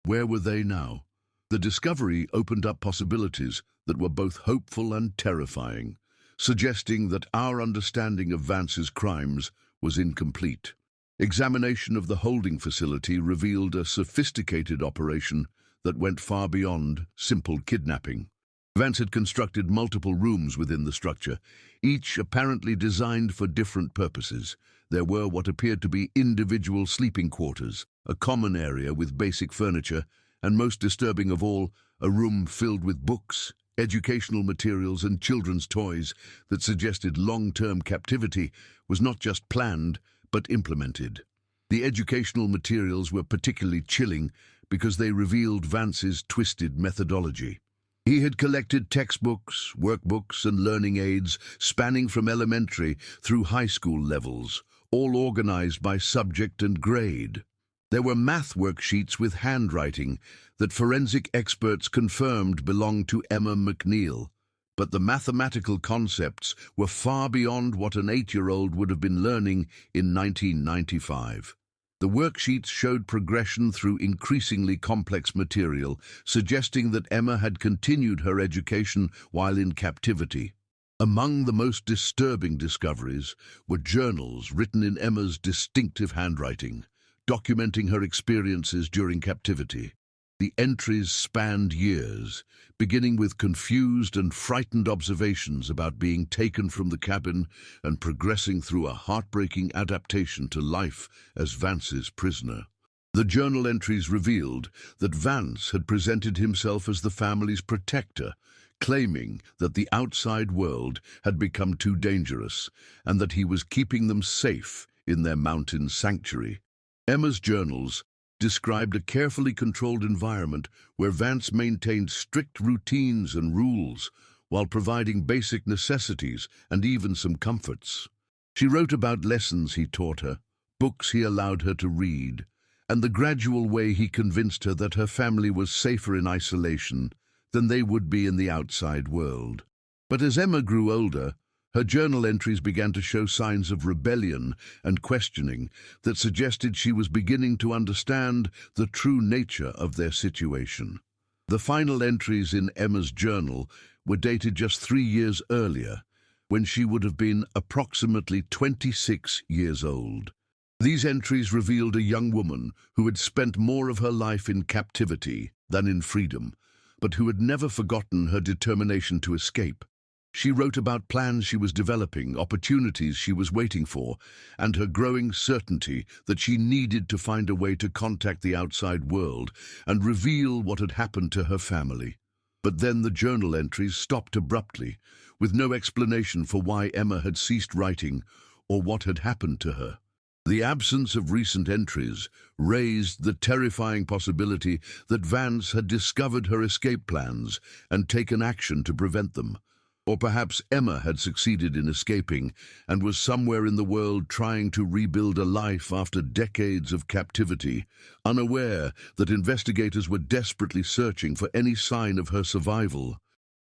where were they now? The discovery opened up possibilities that were both hopeful and terrifying, suggesting that our understanding of Vance's crimes was incomplete. Examination of the holding facility revealed a sophisticated operation that went far beyond simple kidnapping. Vance had constructed multiple rooms within the structure, each apparently designed for different purposes. There were what appeared to be individual sleeping quarters, a common area with basic furniture, and most disturbing of all, a room filled with books, educational materials, and children's toys that suggested long-term captivity was not just planned, but implemented. The educational materials were particularly chilling because they revealed Vance's twisted methodology. He had collected textbooks, workbooks, and learning aids spanning from elementary through high school levels, all organized by subject and grade. There were math worksheets with handwriting that forensic experts confirmed belonged to Emma McNeil, but the mathematical concepts were far beyond what an 8-year-old would have been learning in 1995. The worksheets showed progression through increasingly complex material, suggesting that Emma had continued her education while in captivity. Among the most disturbing discoveries were journals written in Emma's distinctive handwriting, documenting her experiences during captivity. The entries spanned years, beginning with confused and frightened observations about being taken from the cabin and progressing through a heartbreaking adaptation to life as Vance's prisoner. The journal entries revealed that Vance had presented himself as the family's protector, claiming that the outside world had become too dangerous and that he was keeping them safe in their mountain sanctuary. Emma's journals described a carefully controlled environment where Vance maintained strict routines and rules while providing basic necessities and even some comforts. She wrote about lessons he taught her, books he allowed her to read, and the gradual way he convinced her that her family was safer in isolation than they would be in the outside world. But as Emma grew older, her journal entries began to show signs of rebellion and questioning that suggested she was beginning to understand the true nature of their situation. The final entries in Emma's journal were dated just 3 years earlier, when she would have been approximately 26 years old. These entries revealed a young woman who had spent more of her life in captivity than in freedom, but who had never forgotten her determination to escape. She wrote about plans she was developing, opportunities she was waiting for, and her growing certainty that she needed to find a way to contact the outside world and reveal what had happened to her family. But then the journal entries stopped abruptly, with no explanation for why Emma had ceased writing or what had happened to her. The absence of recent entries raised the terrifying possibility that Vance had discovered her escape plans and taken action to prevent them. Or perhaps Emma had succeeded in escaping and was somewhere in the world trying to rebuild a life after decades of captivity, unaware that investigators were desperately searching for any sign of her survival.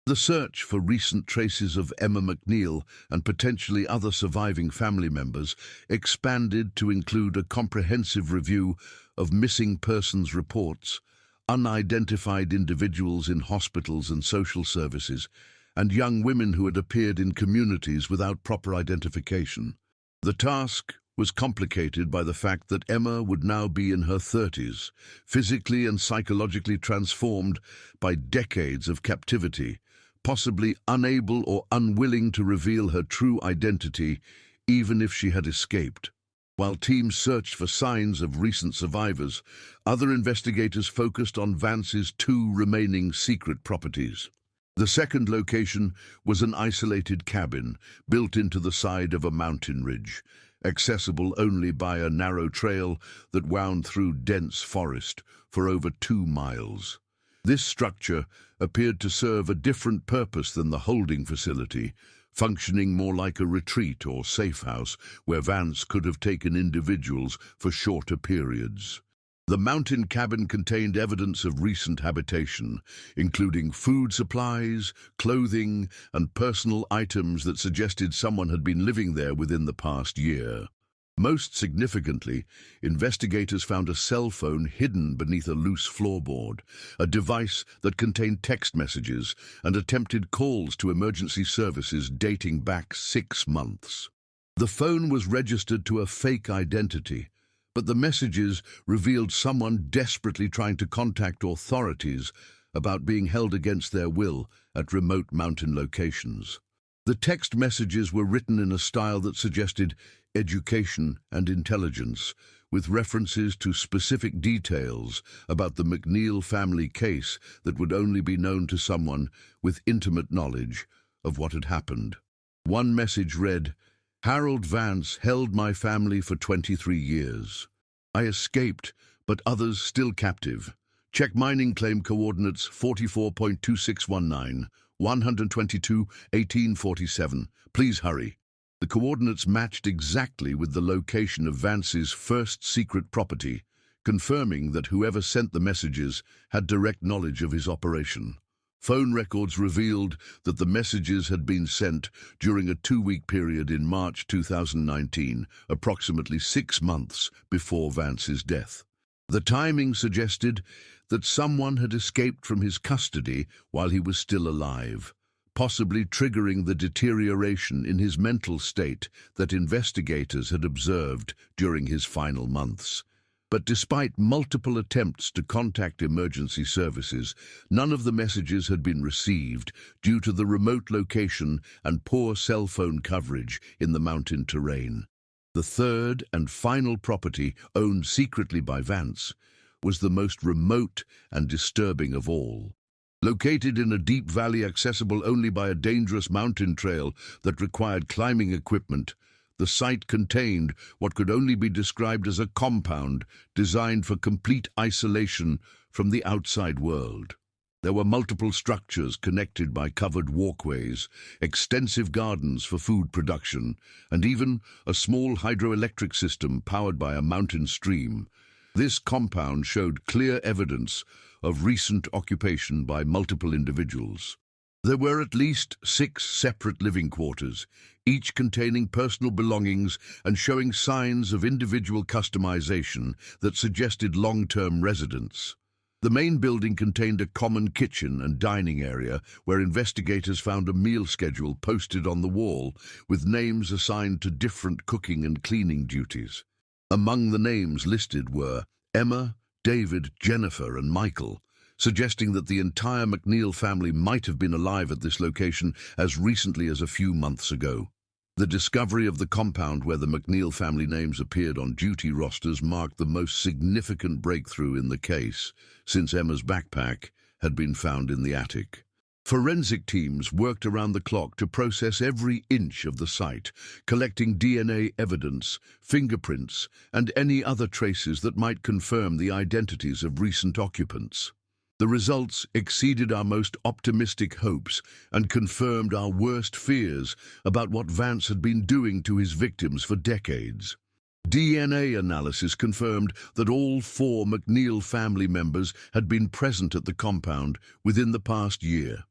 The search for recent traces of Emma McNeil and potentially other surviving family members expanded to include a comprehensive review of missing persons reports, unidentified individuals in hospitals and social services, and young women who had appeared in communities without proper identification. The task was complicated by the fact that Emma would now be in her 30s, physically and psychologically transformed by decades of captivity, possibly unable or unwilling to reveal her true identity, even if she had escaped. While teams searched for signs of recent survivors, other investigators focused on Vance's 2 remaining secret properties. The second location was an isolated cabin built into the side of a mountain ridge, accessible only by a narrow trail that wound through dense forest for over 2 miles. This structure appeared to serve a different purpose than the holding facility, functioning more like a retreat or safe house where Vance could have taken individuals for shorter periods. The mountain cabin contained evidence of recent habitation, including food supplies, clothing, and personal items that suggested someone had been living there within the past year. Most significantly, investigators found a cell phone hidden beneath a loose floorboard, a device that contained text messages and attempted calls to emergency services dating back 6 months. The phone was registered to a fake identity, but the messages revealed someone desperately trying to contact authorities about being held against their will at remote mountain locations. The text messages were written in a style that suggested education and intelligence, with references to specific details about the McNeil family case that would only be known to someone with intimate knowledge of what had happened. One message read, "Harold Vance held my family for 23 years. I escaped, but others still captive. Check mining claim coordinates 44.2619, 122-1847. Please hurry." The coordinates matched exactly with the location of Vance's first secret property, confirming that whoever sent the messages had direct knowledge of his operation. Phone records revealed that the messages had been sent during a 2-week period in March 2019, approximately 6 months before Vance's death. The timing suggested that someone had escaped from his custody while he was still alive, possibly triggering the deterioration in his mental state that investigators had observed during his final months. But despite multiple attempts to contact emergency services, none of the messages had been received due to the remote location and poor cell phone coverage in the mountain terrain. The third and final property, owned secretly by Vance, was the most remote and disturbing of all. Located in a deep valley accessible only by a dangerous mountain trail that required climbing equipment, The site contained what could only be described as a compound designed for complete isolation from the outside world. There were multiple structures connected by covered walkways, extensive gardens for food production, and even a small hydroelectric system powered by a mountain stream. This compound showed clear evidence of recent occupation by multiple individuals. There were at least 6 separate living quarters, each containing personal belongings and showing signs of individual customization that suggested long-term residence. The main building contained a common kitchen and dining area where investigators found a meal schedule posted on the wall with names assigned to different cooking and cleaning duties. Among the names listed were Emma, David, Jennifer, and Michael, suggesting that the entire McNeil family might have been alive at this location as recently as a few months ago. The discovery of the compound where the McNeil family names appeared on duty rosters marked the most significant breakthrough in the case, since Emma's backpack had been found in the attic. Forensic teams worked around the clock to process every inch of the site, collecting DNA evidence, fingerprints, and any other traces that might confirm the identities of recent occupants. The results exceeded our most optimistic hopes and confirmed our worst fears about what Vance had been doing to his victims for decades. DNA analysis confirmed that all 4 McNeil family members had been present at the compound within the past year.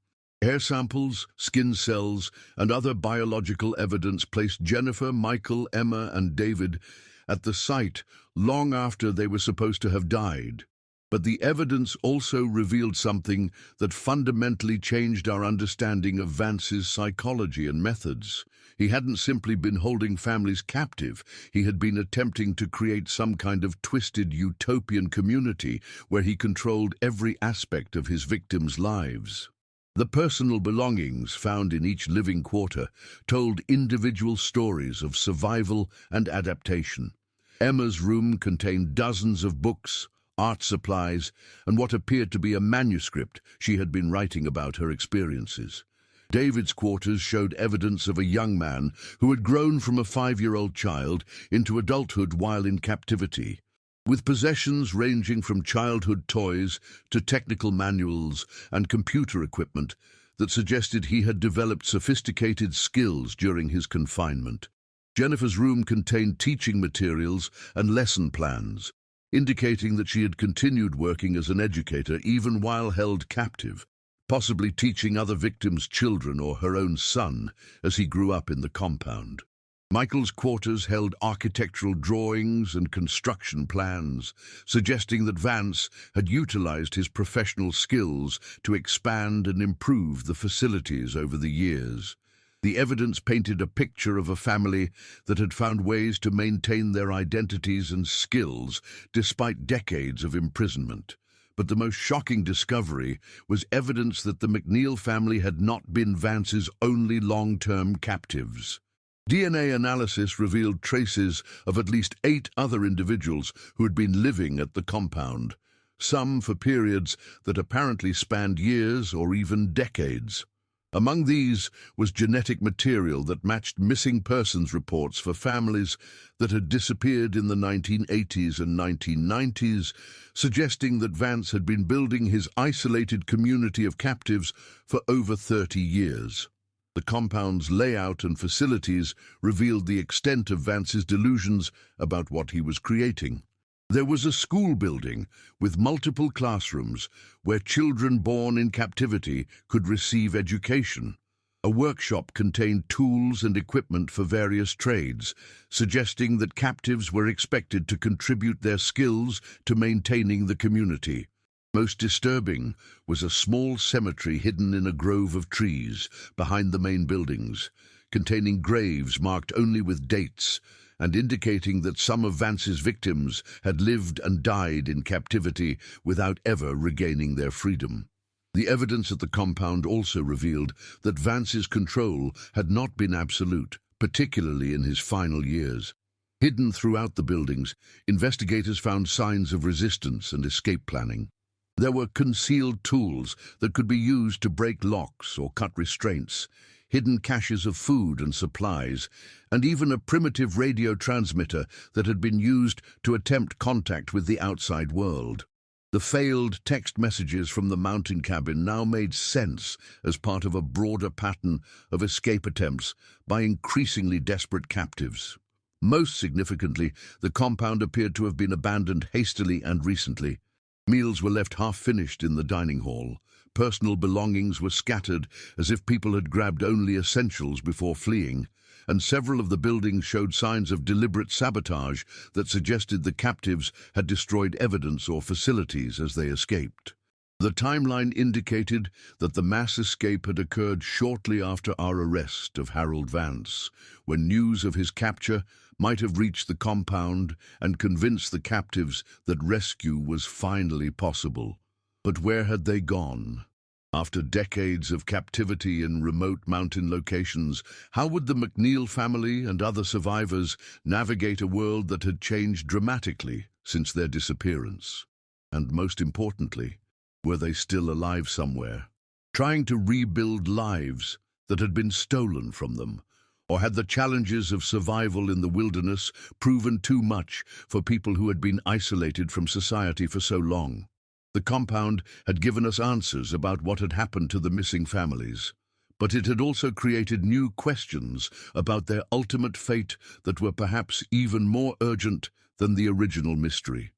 Hair samples, skin cells, and other biological evidence placed Jennifer, Michael, Emma, and David at the site long after they were supposed to have died. But the evidence also revealed something that fundamentally changed our understanding of Vance's psychology and methods. He hadn't simply been holding families captive, he had been attempting to create some kind of twisted utopian community where he controlled every aspect of his victims' lives. The personal belongings found in each living quarter told individual stories of survival and adaptation. Emma's room contained dozens of books, art supplies, and what appeared to be a manuscript she had been writing about her experiences. David's quarters showed evidence of a young man who had grown from a 5-year-old child into adulthood while in captivity, with possessions ranging from childhood toys to technical manuals and computer equipment that suggested he had developed sophisticated skills during his confinement. Jennifer's room contained teaching materials and lesson plans, indicating that she had continued working as an educator even while held captive, possibly teaching other victims' children or her own son as he grew up in the compound. Michael's quarters held architectural drawings and construction plans, suggesting that Vance had utilized his professional skills to expand and improve the facilities over the years. The evidence painted a picture of a family that had found ways to maintain their identities and skills despite decades of imprisonment. But the most shocking discovery was evidence that the McNeil family had not been Vance's only long-term captives. DNA analysis revealed traces of at least 8 other individuals who had been living at the compound, some for periods that apparently spanned years or even decades. Among these was genetic material that matched missing persons reports for families that had disappeared in the 1980s and 1990s, suggesting that Vance had been building his isolated community of captives for over 30 years. The compound's layout and facilities revealed the extent of Vance's delusions about what he was creating. There was a school building with multiple classrooms where children born in captivity could receive education. A workshop contained tools and equipment for various trades, suggesting that captives were expected to contribute their skills to maintaining the community. Most disturbing was a small cemetery hidden in a grove of trees behind the main buildings, containing graves marked only with dates, and indicating that some of Vance's victims had lived and died in captivity without ever regaining their freedom. The evidence at the compound also revealed that Vance's control had not been absolute, particularly in his final years. Hidden throughout the buildings, investigators found signs of resistance and escape planning. There were concealed tools that could be used to break locks or cut restraints, hidden caches of food and supplies, and even a primitive radio transmitter that had been used to attempt contact with the outside world. The failed text messages from the mountain cabin now made sense as part of a broader pattern of escape attempts by increasingly desperate captives. Most significantly, the compound appeared to have been abandoned hastily and recently. Meals were left half-finished in the dining hall. Personal belongings were scattered as if people had grabbed only essentials before fleeing, and several of the buildings showed signs of deliberate sabotage that suggested the captives had destroyed evidence or facilities as they escaped. The timeline indicated that the mass escape had occurred shortly after our arrest of Harold Vance, when news of his capture might have reached the compound and convinced the captives that rescue was finally possible. But where had they gone? After decades of captivity in remote mountain locations, how would the McNeil family and other survivors navigate a world that had changed dramatically since their disappearance? And most importantly, were they still alive somewhere, trying to rebuild lives that had been stolen from them? Or had the challenges of survival in the wilderness proven too much for people who had been isolated from society for so long? The compound had given us answers about what had happened to the missing families, but it had also created new questions about their ultimate fate that were perhaps even more urgent than the original mystery.